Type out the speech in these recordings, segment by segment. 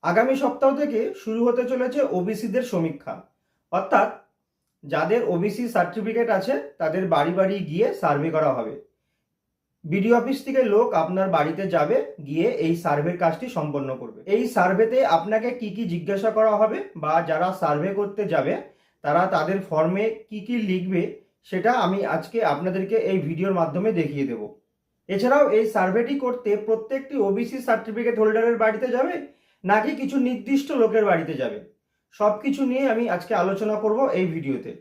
আগামী সপ্তাহ থেকে শুরু হতে চলেছে ওবিসিদের সমীক্ষা। অর্থাৎ যাদের ওবিসি সার্টিফিকেট আছে তাদের বাড়ি বাড়ি গিয়ে সার্ভে করা হবে। বিডিও অফিস থেকে লোক আপনার বাড়িতে যাবে, গিয়ে এই সার্ভের কাজটি সম্পন্ন করবে। এই সার্ভেতে আপনাকে কি কি জিজ্ঞাসা করা হবে বা যারা সার্ভে করতে যাবে তারা তাদের ফর্মে কি কি লিখবে সেটা আমি আজকে আপনাদেরকে এই ভিডিওর মাধ্যমে দেখিয়ে দেব। এছাড়াও এই সার্ভেটি করতে প্রত্যেকটি ওবিসি সার্টিফিকেট হোল্ডারের বাড়িতে যাবে নাকি কিছু নির্দিষ্ট লোকের বাড়িতে যাবে, সব কিছু নিয়ে আমি আজকে আলোচনা করব এই ভিডিওতে।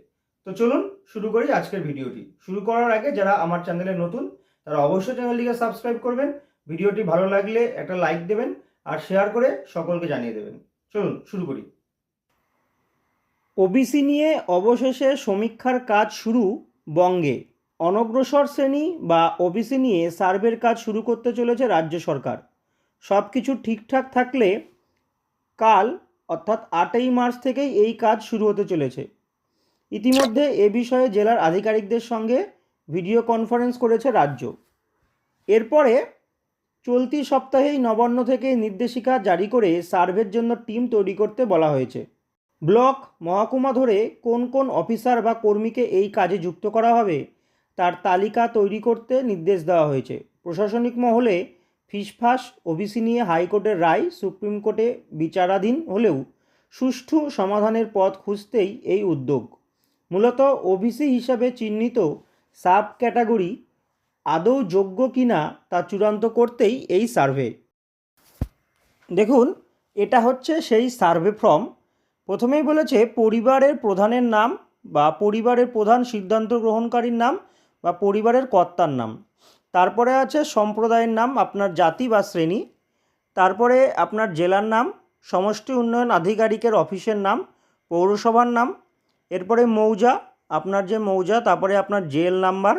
তো চলুন শুরু করি আজকের ভিডিওটি। শুরু করার আগে যারা আমার চ্যানেলে নতুন তারা অবশ্যই চ্যানেলটিকে সাবস্ক্রাইব করবেন, ভিডিওটি ভালো লাগলে একটা লাইক দেবেন আর শেয়ার করে সকলকে জানিয়ে দেবেন। চলুন শুরু করি। ওবিসি নিয়ে অবশেষে সমীক্ষার কাজ শুরু বঙ্গে। অনগ্রসর শ্রেণী বা ওবিসি নিয়ে সার্ভের কাজ শুরু করতে চলেছে রাজ্য সরকার। সব কিছু ঠিকঠাক থাকলে কাল অর্থাৎ 8ই মার্চ থেকেই এই কাজ শুরু হতে চলেছে। ইতিমধ্যে এ বিষয়ে জেলার আধিকারিকদের সঙ্গে ভিডিও কনফারেন্স করেছে রাজ্য। এরপরে চলতি সপ্তাহেই নবান্ন থেকে নির্দেশিকা জারি করে সার্ভের জন্য টিম তৈরি করতে বলা হয়েছে। ব্লক মহকুমা ধরে কোন কোন অফিসার বা কর্মীকে এই কাজে যুক্ত করা হবে তার তালিকা তৈরি করতে নির্দেশ দেওয়া হয়েছে। প্রশাসনিক মহলে ফিসফাস ওবিসি নিয়ে হাইকোর্টের রায় সুপ্রিম কোর্টে বিচারাধীন হলেও সুষ্ঠু সমাধানের পথ খুঁজতেই এই উদ্যোগ। মূলত ওবিসি হিসাবে চিহ্নিত সাব ক্যাটাগরি আদৌ যোগ্য কিনা তা চূড়ান্ত করতেই এই সার্ভে। দেখুন, এটা হচ্ছে সেই সার্ভে ফর্ম। প্রথমেই বলেছে পরিবারের প্রধানের নাম বা পরিবারের প্রধান সিদ্ধান্ত গ্রহণকারীর নাম বা পরিবারের কর্তার নাম। তারপরে আছে সম্প্রদায়ের নাম, আপনার জাতি বা শ্রেণী। তারপরে আপনার জেলার নাম, সমষ্টি উন্নয়ন আধিকারিকের অফিসের নাম, পৌরসভার নাম। এরপরে মৌজা, আপনার যে মৌজা, তারপরে আপনার জেল নাম্বার।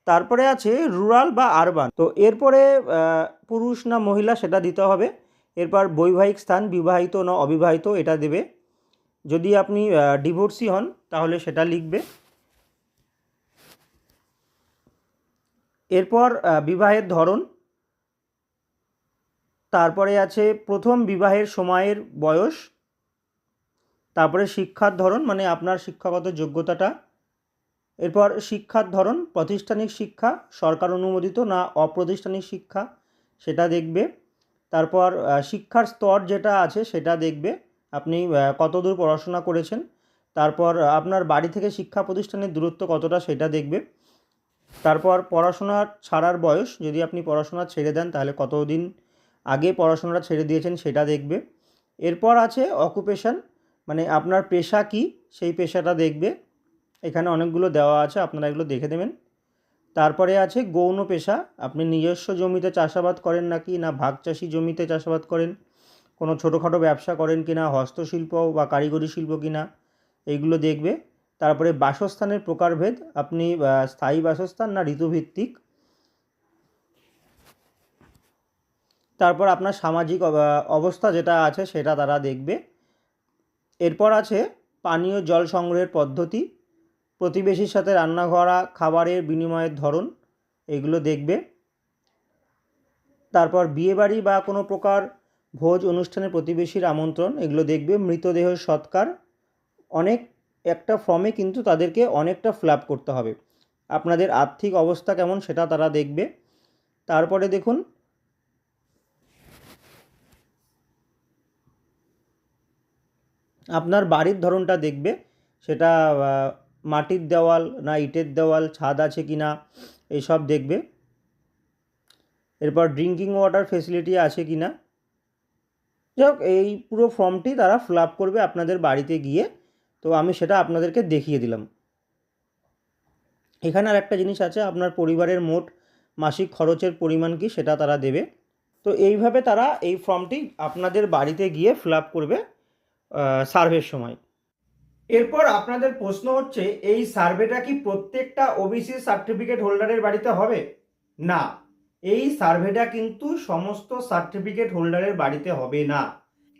তারপরে আছে রুরাল বা আরবান। তো এরপরে পুরুষ না মহিলা সেটা দিতে হবে। এরপর বৈবাহিক স্থান, বিবাহিত না অবিবাহিত এটা দেবে। যদি আপনি ডিভোর্সি হন তাহলে সেটা লিখবে। এরপর বিবাহের ধরন, তারপরে আছে প্রথম বিবাহের সময়ের বয়স, তারপরে শিক্ষার ধরন মানে আপনার শিক্ষাগত যোগ্যতাটা। এরপর শিক্ষার ধরন, প্রাতিষ্ঠানিক শিক্ষা, সরকার অনুমোদিত না অপ্রাতিষ্ঠানিক শিক্ষা সেটা দেখবে। তারপর শিক্ষার স্তর যেটা আছে সেটা দেখবে, আপনি কতদূর পড়াশোনা করেছেন। তারপর আপনার বাড়ি থেকে শিক্ষা প্রতিষ্ঠানের দূরত্ব কতটা সেটা দেখবে। তারপর পড়াশোনা ছাড়ার বয়স, যদি আপনি পড়াশোনা ছেড়ে দেন তাহলে কতদিন আগে পড়াশোনাটা ছেড়ে দিয়েছেন সেটা দেখবে। এরপর আছে অকুপেশন মানে আপনার পেশা কি সেই পেশাটা দেখবে। এখানে অনেকগুলো দেওয়া আছে, আপনারা এগুলো দেখে দেবেন। তারপরে আছে গৌণ পেশা, আপনি নিজস্ব জমিতে চাষাবাদ করেন নাকি না ভাগ চাষি জমিতে চাষাবাদ করেন, কোনো ছোটোখাটো ব্যবসা করেন কি না, হস্তশিল্প বা কারিগরি শিল্প কি না, এইগুলো দেখবে। তারপরে বাসস্থানের প্রকারভেদ, আপনি স্থায়ী বাসস্থান না ঋতুভিত্তিক। তারপর আপনার সামাজিক অবস্থা যেটা আছে সেটা তারা দেখবে। এরপর আছে পানীয় জল সংগ্রহের পদ্ধতি, প্রতিবেশীর সাথে রান্না করা খাবারের বিনিময়ের ধরন, এগুলো দেখবে। তারপর বিয়েবাড়ি বা কোনো প্রকার ভোজ অনুষ্ঠানে প্রতিবেশীর আমন্ত্রণ, এগুলো দেখবে। মৃতদেহ সৎকার, অনেক একটা ফর্মে কিন্তু তাদেরকে অনেকটা ফিল আপ করতে হবে। আপনাদের আর্থিক অবস্থা কেমন সেটা তারা দেখবে। তারপরে দেখুন আপনার বাড়ির ধরনটা দেখবে, সেটা মাটির দেওয়াল না ইটের দেওয়াল, ছাদ আছে কি না এইসব দেখবে। এরপর ড্রিঙ্কিং ওয়াটার ফেসিলিটি আছে কি না। যাই হোক, এই পুরো ফর্মটি তারা ফিল আপ করবে আপনাদের বাড়িতে গিয়ে। তো আমি সেটা আপনাদেরকে দেখিয়ে দিলাম। এখানে আর একটা জিনিস আছে, আপনার পরিবারের মোট মাসিক খরচের পরিমাণ কি সেটা তারা দেবে। তো এইভাবে তারা এই ফর্মটি আপনাদের বাড়িতে গিয়ে ফিল আপ করবে সার্ভের সময়। এরপর আপনাদের প্রশ্ন হচ্ছে এই সার্ভেটা কি প্রত্যেকটা ওবিসি সার্টিফিকেট হোল্ডারের বাড়িতে হবে? না, এই সার্ভেটা কিন্তু সমস্ত সার্টিফিকেট হোল্ডারের বাড়িতে হবে না।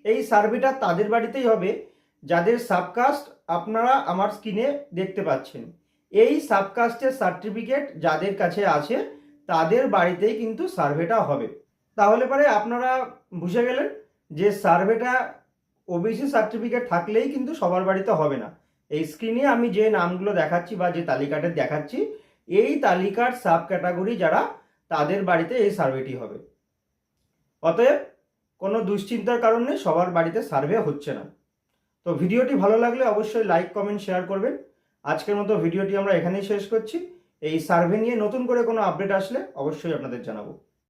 এই সার্ভেটা তাদের বাড়িতেই হবে যাদের সাবকাস্ট আপনারা আমার স্ক্রিনে দেখতে পাচ্ছেন। এই সাবকাস্টের সার্টিফিকেট যাদের কাছে আছে তাদের বাড়িতেই কিন্তু সার্ভেটা হবে। তাহলে পরে আপনারা বুঝে গেলেন যে সার্ভেটা ওবিসি সার্টিফিকেট থাকলেই কিন্তু সবার বাড়িতে হবে না। এই স্ক্রিনে আমি যে নামগুলো দেখাচ্ছি বা যে তালিকাটা দেখাচ্ছি, এই তালিকার সাব ক্যাটাগরি যারা, তাদের বাড়িতে এই সার্ভেটি হবে। অতএব কোনো দুশ্চিন্তার কারণে সবার বাড়িতে সার্ভে হচ্ছে না। তো ভিডিওটি ভালো লাগলে অবশ্যই লাইক, কমেন্ট, শেয়ার করবেন। আজকের মতো ভিডিওটি আমরা এখানেই শেষ করছি। এই সার্ভে নিয়ে নতুন করে কোনো আপডেট আসলে অবশ্যই আপনাদের জানাবো।